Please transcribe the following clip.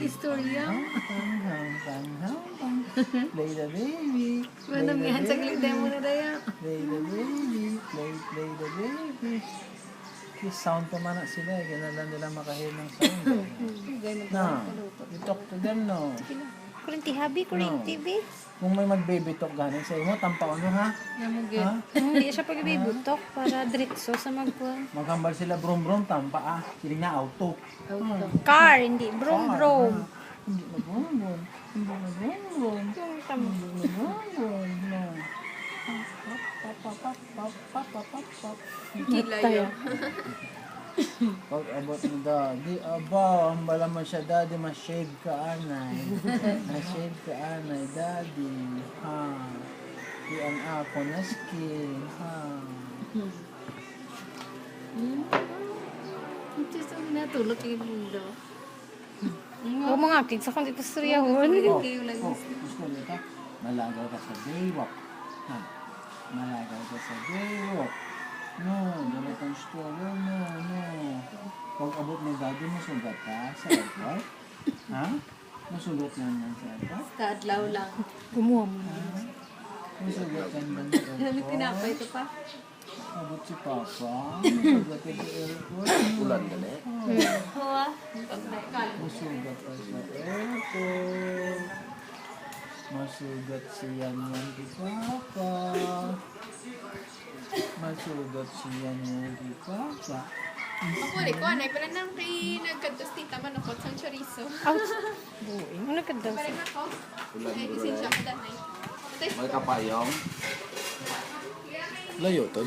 istorya. Play the baby. Manong yan, saglit tayo muna daya. Play the baby. Play the baby. Yung sound pa man na sila. Ganalan nila makahear ng sound. No. You talk to them, no. Kurinti habi, kurinti be. Kung may mag-baby talk ganin sa imo, tampaon mo, ha? Namugit. Ha? Hindi siya pag-bibutok para diretso sa magkuhan. Maghambal sila brum-brum, tampa, ah. Siling na auto. Car, hindi. Brom-brom. Hindi na brum-brum. Hindi na brum-brum. Yung tamo. Hindi na brum-brum. No. Gila yun. Pag abot ni daddy, aba, ang bala mo siya, daddy, ma-shave ka, anay. Ma-shave ka, anay, daddy. Ha. Iyan ako na skin, ha. Ito sa natulog yung mundo. O mga kids, ako dito sa riyahon. Kayo lang. Gusto niyo ka? Malagaw ka sa baywalk. Ha? Malagaw ka sa baywalk. No, dapat ang stroller, no. Pag abot ni daddy, masugat ka sa airport? Ha? Masugat na naman sa airport? Kaadlaw lang. Gumuha mo. Masugat ka naman sa Ano airport? tinapay ito pa? Abot si Papa. Masugat ka sa airport. Ulan ka na Hawa. Masugat ka sa airport. Masugat siya niyan kay Papa. Masugat siya niyan kay Papa. Ako rin ko, anay. Pala nang kay nagkantos tita manukot sang chorizo. Ouch. Buing. Ano ka daw? Pala na ako. Ay, isensya ko danay. May kapayong. Layo to.